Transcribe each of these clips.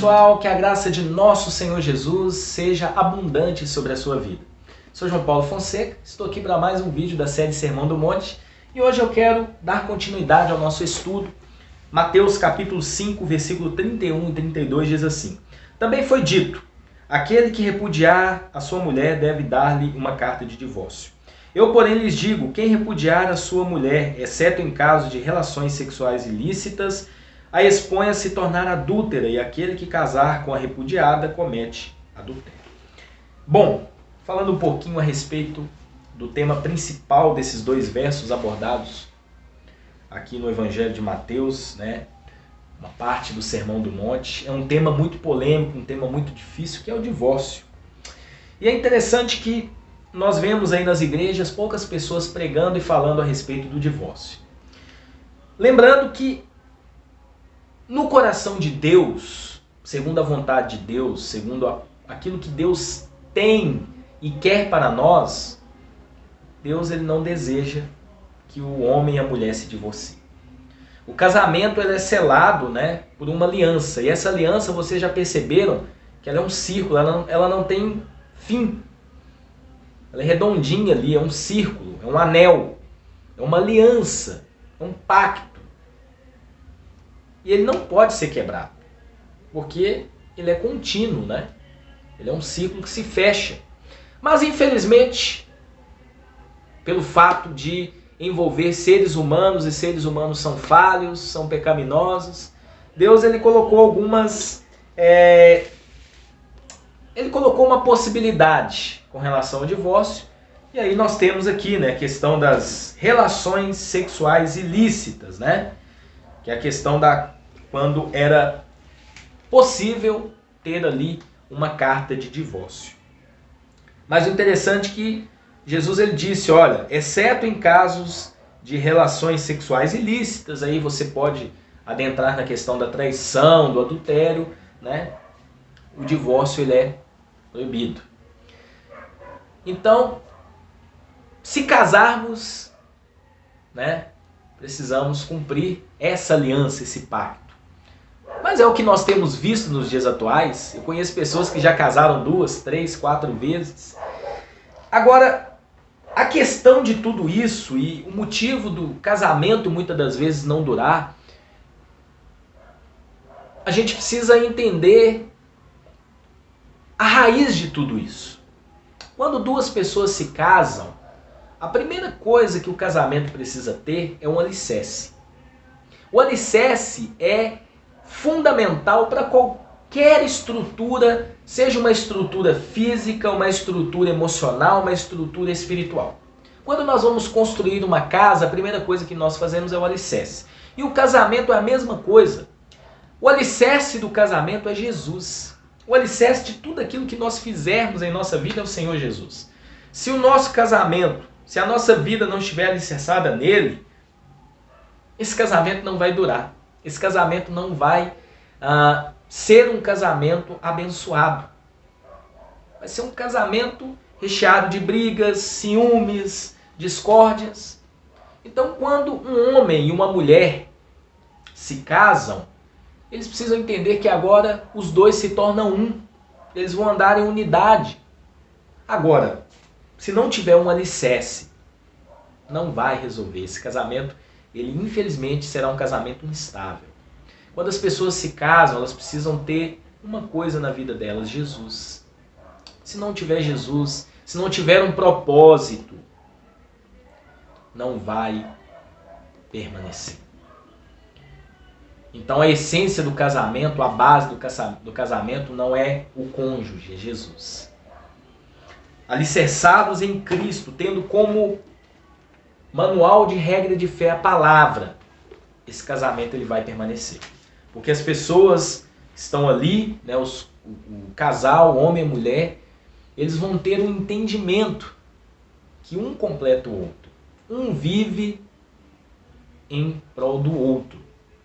pessoal, que a graça de nosso Senhor Jesus seja abundante sobre a sua vida. Sou João Paulo Fonseca, estou aqui para mais um vídeo da série Sermão do Monte e hoje eu quero dar continuidade ao nosso estudo. Mateus capítulo 5, versículo 31 e 32 diz assim: Também foi dito, aquele que repudiar a sua mulher deve dar-lhe uma carta de divórcio. Eu, porém, lhes digo, quem repudiar a sua mulher, exceto em caso de relações sexuais ilícitas, a expõe a se tornar adúltera, e aquele que casar com a repudiada comete adultério. Bom, falando um pouquinho a respeito do tema principal desses dois versos abordados aqui no Evangelho de Mateus, uma parte do Sermão do Monte, é um tema muito polêmico, um tema muito difícil, que é o divórcio. E é interessante que nós vemos aí nas igrejas poucas pessoas pregando e falando a respeito do divórcio. Lembrando que no coração de Deus, segundo a vontade de Deus, segundo aquilo que Deus tem e quer para nós, Deus ele não deseja que o homem e a mulher se divorciem. O casamento ele é selado, por uma aliança. E essa aliança, vocês já perceberam que ela é um círculo, ela não tem fim. Ela é redondinha ali, é um círculo, é um anel, é uma aliança, é um pacto. E ele não pode ser quebrado, porque ele é contínuo, Ele é um ciclo que se fecha. Mas, infelizmente, pelo fato de envolver seres humanos, e seres humanos são falhos, são pecaminosos, Deus ele colocou ele colocou uma possibilidade com relação ao divórcio. E aí nós temos aqui, a questão das relações sexuais ilícitas, que é a questão quando era possível ter ali uma carta de divórcio. Mas o interessante é que Jesus ele disse, olha, exceto em casos de relações sexuais ilícitas, aí você pode adentrar na questão da traição, do adultério, o divórcio ele é proibido. Então, se casarmos, precisamos cumprir essa aliança, esse pacto. Mas é o que nós temos visto nos dias atuais. Eu conheço pessoas que já casaram 2, 3, 4 vezes. Agora, a questão de tudo isso e o motivo do casamento muitas das vezes não durar, a gente precisa entender a raiz de tudo isso. Quando duas pessoas se casam, a primeira coisa que o casamento precisa ter é um alicerce. O alicerce é fundamental para qualquer estrutura, seja uma estrutura física, uma estrutura emocional, uma estrutura espiritual. Quando nós vamos construir uma casa, a primeira coisa que nós fazemos é o alicerce. E o casamento é a mesma coisa. O alicerce do casamento é Jesus. O alicerce de tudo aquilo que nós fizermos em nossa vida é o Senhor Jesus. Se o nosso casamento, se a nossa vida não estiver alicerçada nele, esse casamento não vai durar. Esse casamento não vai ser um casamento abençoado. Vai ser um casamento recheado de brigas, ciúmes, discórdias. Então, quando um homem e uma mulher se casam, eles precisam entender que agora os dois se tornam um. Eles vão andar em unidade. Agora, se não tiver um alicerce, não vai resolver. Esse casamento, ele infelizmente será um casamento instável. Quando as pessoas se casam, elas precisam ter uma coisa na vida delas, Jesus. Se não tiver Jesus, se não tiver um propósito, não vai permanecer. Então a essência do casamento, a base do casamento não é o cônjuge, é Jesus. Alicerçados em Cristo, tendo como manual de regra de fé a palavra, esse casamento ele vai permanecer. Porque as pessoas que estão ali, o casal, o homem e mulher, eles vão ter um entendimento que um completa o outro. Um vive em prol do outro,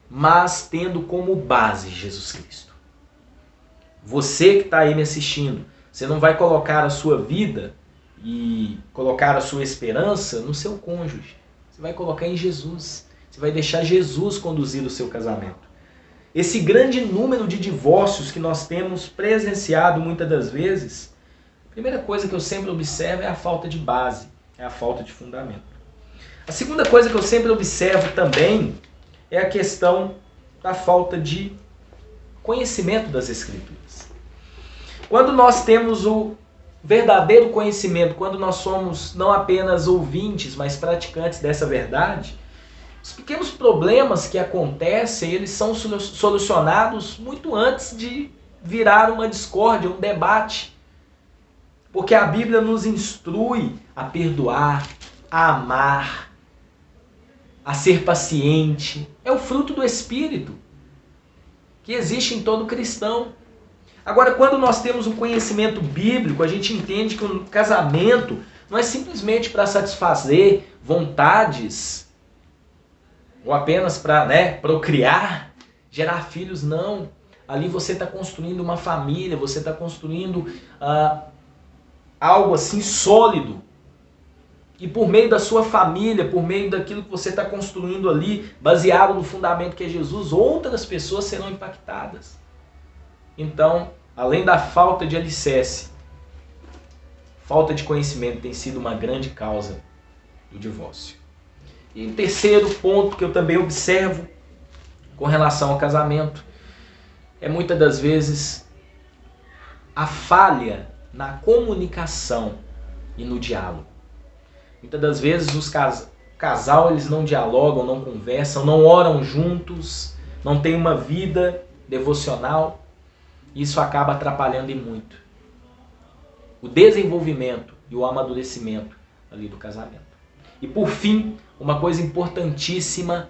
mas tendo como base Jesus Cristo. Você que está aí me assistindo, você não vai colocar a sua vida e colocar a sua esperança no seu cônjuge. Você vai colocar em Jesus. Você vai deixar Jesus conduzir o seu casamento. esse grande número de divórcios que nós temos presenciado muitas das vezes, a primeira coisa que eu sempre observo é a falta de base, é a falta de fundamento. A segunda coisa que eu sempre observo também é a questão da falta de conhecimento das Escrituras. Quando nós temos o verdadeiro conhecimento, quando nós somos não apenas ouvintes, mas praticantes dessa verdade, os pequenos problemas que acontecem, eles são solucionados muito antes de virar uma discórdia, um debate. Porque a Bíblia nos instrui a perdoar, a amar, a ser paciente. É o fruto do Espírito que existe em todo cristão. Agora, quando nós temos um conhecimento bíblico, a gente entende que um casamento não é simplesmente para satisfazer vontades ou apenas para procriar, gerar filhos, não. Ali você está construindo uma família, você está construindo algo assim sólido. E por meio da sua família, por meio daquilo que você está construindo ali, baseado no fundamento que é Jesus, outras pessoas serão impactadas. Então, além da falta de alicerce, falta de conhecimento tem sido uma grande causa do divórcio. E o terceiro ponto que eu também observo com relação ao casamento é muitas das vezes a falha na comunicação e no diálogo. Muitas das vezes os casal eles não dialogam, não conversam, não oram juntos, não têm uma vida devocional. Isso acaba atrapalhando e muito o desenvolvimento e o amadurecimento ali do casamento. E por fim, uma coisa importantíssima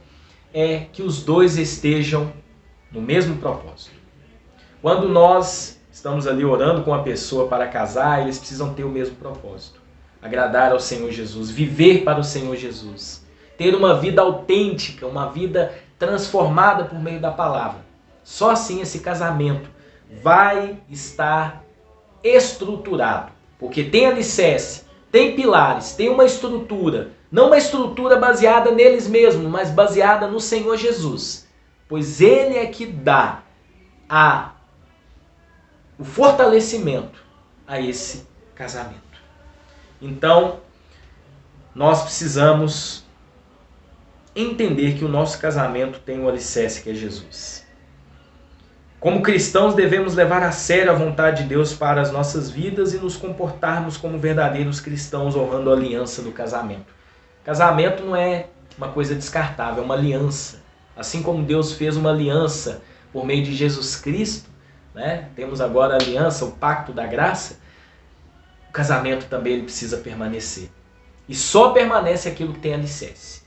é que os dois estejam no mesmo propósito. Quando nós estamos ali orando com a pessoa para casar, eles precisam ter o mesmo propósito. Agradar ao Senhor Jesus, viver para o Senhor Jesus, ter uma vida autêntica, uma vida transformada por meio da palavra. Só assim esse casamento vai estar estruturado, porque tem alicerce, tem pilares, tem uma estrutura, não uma estrutura baseada neles mesmos, mas baseada no Senhor Jesus, pois Ele é que dá o fortalecimento a esse casamento. Então, nós precisamos entender que o nosso casamento tem um alicerce que é Jesus. Como cristãos, devemos levar a sério a vontade de Deus para as nossas vidas e nos comportarmos como verdadeiros cristãos, honrando a aliança do casamento. Casamento não é uma coisa descartável, é uma aliança. Assim como Deus fez uma aliança por meio de Jesus Cristo, temos agora a aliança, o pacto da graça, o casamento também ele precisa permanecer. E só permanece aquilo que tem alicerce.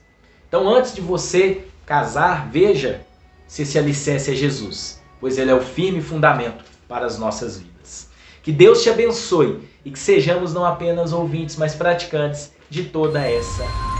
Então, antes de você casar, veja se esse alicerce é Jesus, pois Ele é o firme fundamento para as nossas vidas. Que Deus te abençoe e que sejamos não apenas ouvintes, mas praticantes de toda essa